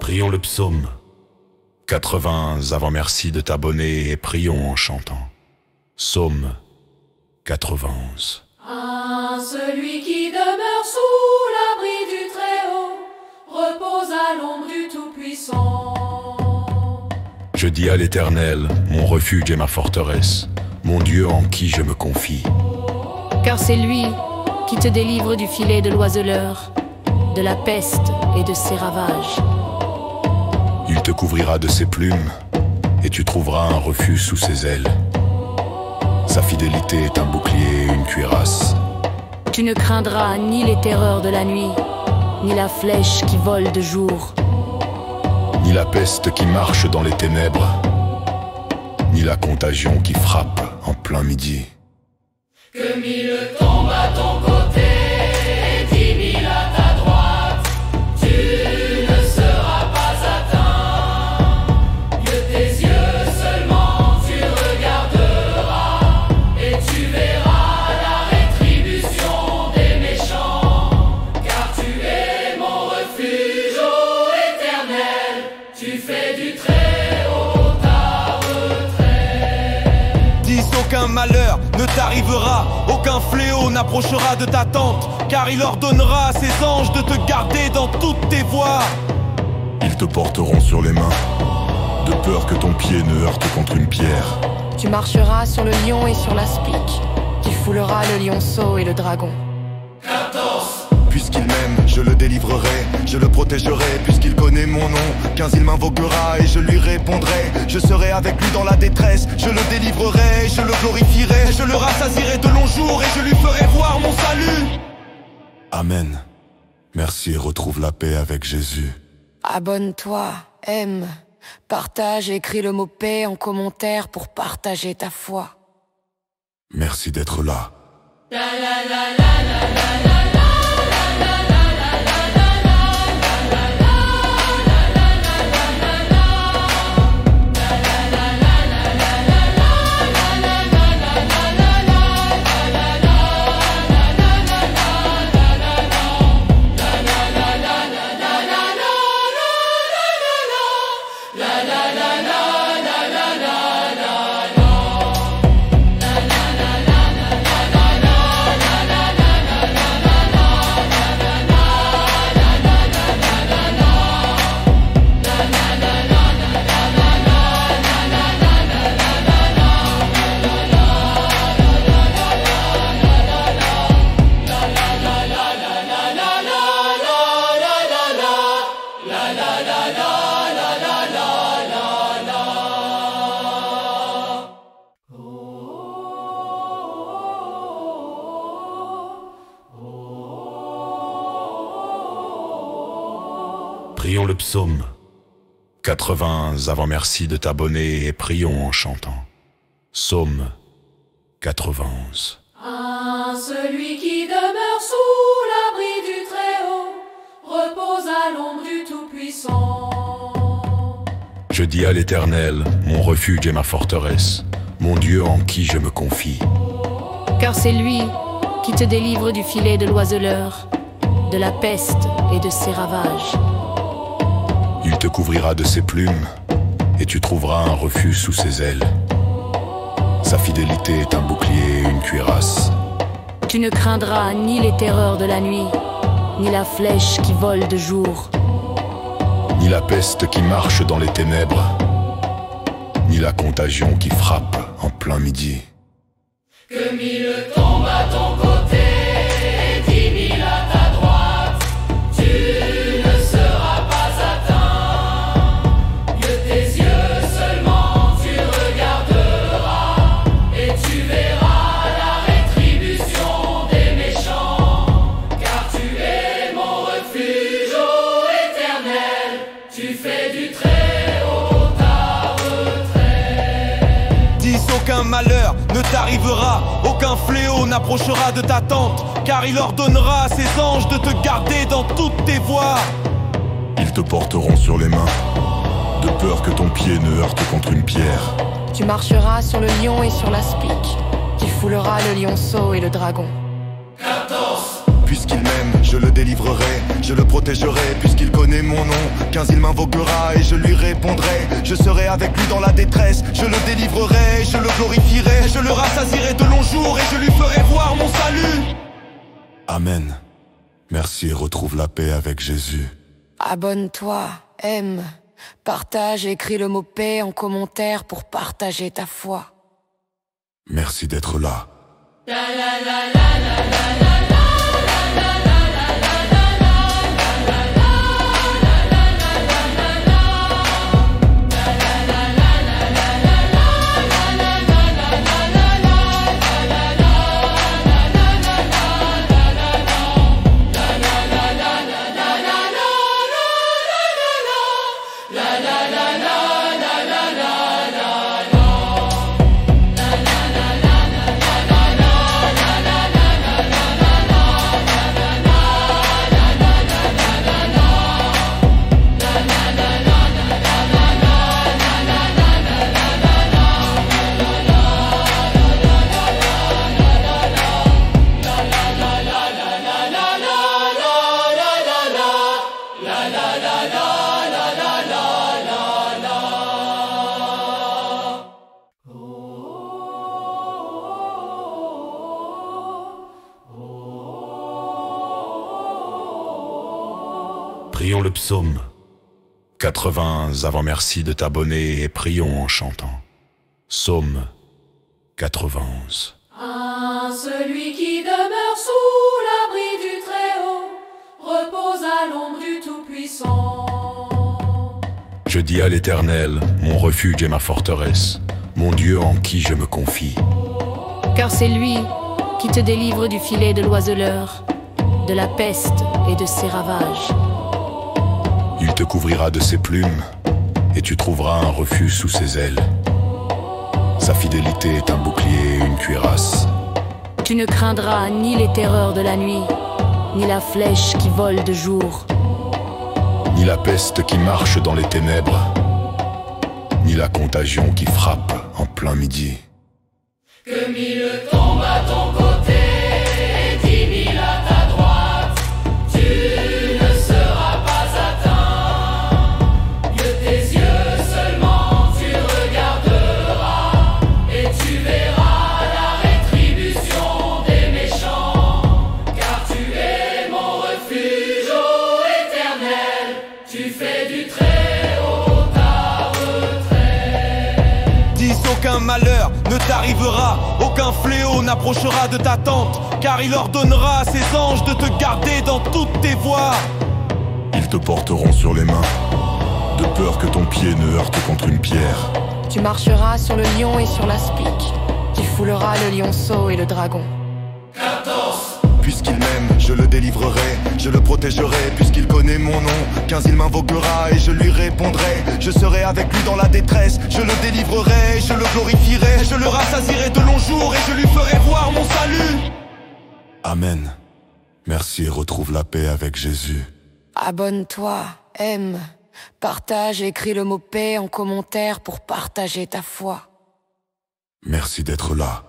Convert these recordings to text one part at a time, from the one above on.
Prions le psaume 80 avant merci de t'abonner et prions en chantant. Psaume 91. À celui qui demeure sous l'abri du Très-Haut, repose à l'ombre du Tout-Puissant. Je dis à l'Éternel, mon refuge et ma forteresse, mon Dieu en qui je me confie. Car c'est lui qui te délivre du filet de l'oiseleur, de la peste et de ses ravages. Il te couvrira de ses plumes, et tu trouveras un refuge sous ses ailes. Sa fidélité est un bouclier et une cuirasse. Tu ne craindras ni les terreurs de la nuit, ni la flèche qui vole de jour, Ni la peste qui marche dans les ténèbres, ni la contagion qui frappe en plein midi. Que mille tombent à ton côté et 10 000 à ta droite, tu ne seras pas atteint. De tes yeux seulement tu regarderas et tu verras la rétribution des méchants. Car tu es mon refuge, ô Éternel, tu fais du Très-Haut ta retraite. Dis aucun malheur ne t'arrivera, aucun fléau n'approchera de ta tente, car il ordonnera à ses anges de te garder dans toutes tes voies. Ils te porteront sur les mains, de peur que ton pied ne heurte contre une pierre. tu marcheras sur le lion et sur l'aspic, tu fouleras le lionceau et le dragon. Puisqu'il m'aime, je le délivrerai, je le protégerai, puisqu'il connaît mon nom. 15 il m'invoquera et je lui répondrai. Je serai avec lui dans la détresse, je le délivrerai, je le glorifierai. Je le rassasierai de longs jours et je lui ferai voir mon salut. Amen. Merci et retrouve la paix avec Jésus. Abonne-toi, aime, partage et écris le mot paix en commentaire pour partager ta foi. Merci d'être là. La la la la la la la. Prions le psaume 80 avant merci de t'abonner et prions en chantant. Psaume 91. À celui qui demeure sous l'abri du Très-Haut, repose à l'ombre du Tout-Puissant. Je dis à l'Éternel, mon refuge et ma forteresse, mon Dieu en qui je me confie. Car c'est lui qui te délivre du filet de l'oiseleur, de la peste et de ses ravages. Il te couvrira de ses plumes, et tu trouveras un refuge sous ses ailes. Sa fidélité est un bouclier et une cuirasse. Tu ne craindras ni les terreurs de la nuit, ni la flèche qui vole de jour, Ni la peste qui marche dans les ténèbres, ni la contagion qui frappe en plein midi. Que mille tombent à ton côté et 10 000 à ta droite, tu ne seras pas atteint. De tes yeux seulement tu regarderas et tu verras la rétribution des méchants. Car tu es mon refuge, ô Éternel, tu fais du Très-Haut ta retraite. Dis aucun malheur ne t'arrivera, aucun fléau n'approchera de ta tente, car il ordonnera à ses anges de te garder dans toutes tes voies. Ils te porteront sur les mains, de peur que ton pied ne heurte contre une pierre. tu marcheras sur le lion et sur l'aspic, tu fouleras le lionceau et le dragon. Puisqu'il m'aime, je le délivrerai, je le protégerai, puisqu'il connaît mon nom. 15 il m'invoquera et je lui répondrai. Je serai avec lui dans la détresse, je le délivrerai, je le glorifierai, je le rassasierai de longs jours et je lui ferai voir mon salut. Amen. Merci et retrouve la paix avec Jésus. Abonne-toi, aime, partage et écris le mot paix en commentaire pour partager ta foi. Merci d'être là. Prions le psaume 80 avant merci de t'abonner et prions en chantant. Psaume 91. Ah, celui qui demeure sous l'abri du Très-Haut repose à l'ombre du Tout-Puissant. Je dis à l'Éternel, mon refuge et ma forteresse, mon Dieu en qui je me confie. Car c'est lui qui te délivre du filet de l'oiseleur, de la peste et de ses ravages. Il te couvrira de ses plumes, et tu trouveras un refuge sous ses ailes. Sa fidélité est un bouclier et une cuirasse. Tu ne craindras ni les terreurs de la nuit, ni la flèche qui vole de jour, Ni la peste qui marche dans les ténèbres, ni la contagion qui frappe en plein midi. Que 1000 tombent à ton côté et 10 000 à ta droite, tu ne seras pas atteint. De tes yeux seulement tu regarderas et tu verras la rétribution des méchants. Car tu es mon refuge, ô Éternel, tu fais du Très-Haut ta retraite. 10 aucun malheur ne t'arrivera, aucun fléau n'approchera de ta tente, car il ordonnera à ses anges de te garder dans toutes tes voies. Ils te porteront sur les mains, de peur que ton pied ne heurte contre une pierre. tu marcheras sur le lion et sur l'aspic, tu fouleras le lionceau et le dragon. Puisqu'il m'aime, je le délivrerai, je le protégerai, puisqu'il connaît mon nom. 15 il m'invoquera et je lui répondrai. Je serai avec lui dans la détresse, je le délivrerai, je le glorifierai, Je le rassasierai de longs jours et je lui ferai voir mon salut. Amen. Merci et retrouve la paix avec Jésus. Abonne-toi, aime, partage et écris le mot paix en commentaire pour partager ta foi. Merci d'être là.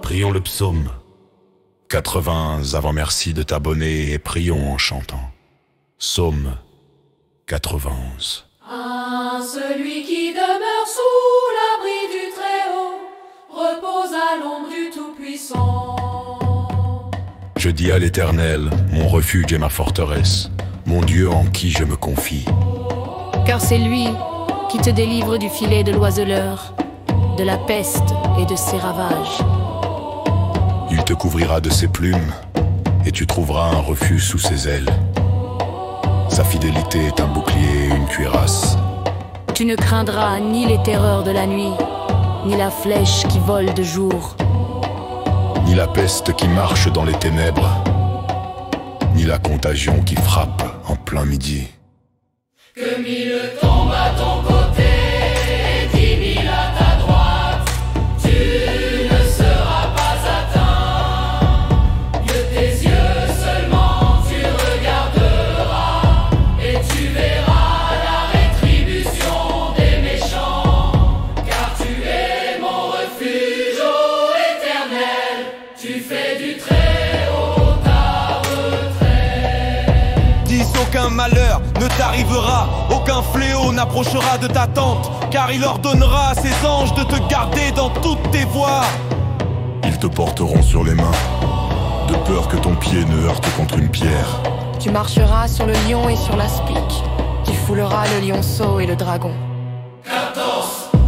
Prions le psaume 80 avant merci de t'abonner et prions en chantant. Psaume 91. Ah, celui qui demeure sous l'abri du Très-Haut à l'ombre du Tout-Puissant. Je dis à l'Éternel, mon refuge et ma forteresse, mon Dieu en qui je me confie. Car c'est lui qui te délivre du filet de l'oiseleur, de la peste et de ses ravages. Il te couvrira de ses plumes, et tu trouveras un refuge sous ses ailes. Sa fidélité est un bouclier et une cuirasse. Tu ne craindras ni les terreurs de la nuit, ni la flèche qui vole de jour, Ni la peste qui marche dans les ténèbres, ni la contagion qui frappe en plein midi. Que mille tombent à ton côté et 10 000 à ta droite, tu ne seras pas atteint. De tes yeux seulement tu regarderas et tu verras la rétribution des méchants. Car tu es mon refuge, ô Éternel, tu fais du Très-Haut ta retraite. Dis aucun malheur ne t'arrivera, aucun fléau n'approchera de ta tente, car il ordonnera à ses anges de te garder dans toutes tes voies. Ils te porteront sur les mains, de peur que ton pied ne heurte contre une pierre. Tu marcheras sur le lion et sur l'aspic. Tu fouleras le lionceau et le dragon.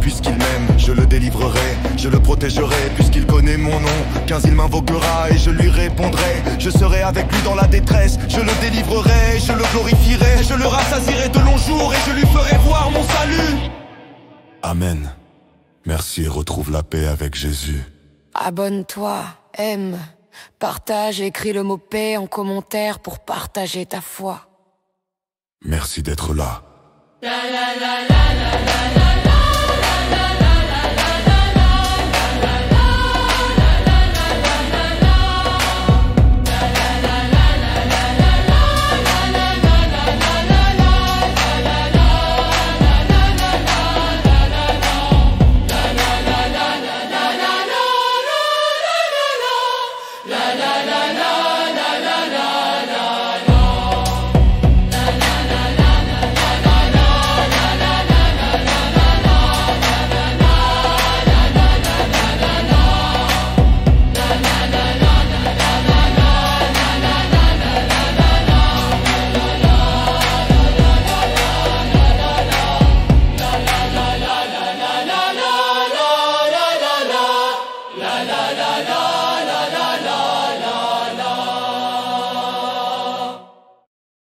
Puisqu'il m'aime, je le délivrerai, je le protégerai, puisqu'il connaît mon nom. 15 il m'invoquera et je lui répondrai. Je serai avec lui dans la détresse, je le délivrerai, je le glorifierai. Je le rassasierai de longs jours et je lui ferai voir mon salut. Amen. Merci et retrouve la paix avec Jésus. Abonne-toi, aime, partage et écris le mot paix en commentaire pour partager ta foi. Merci d'être là. La la la la.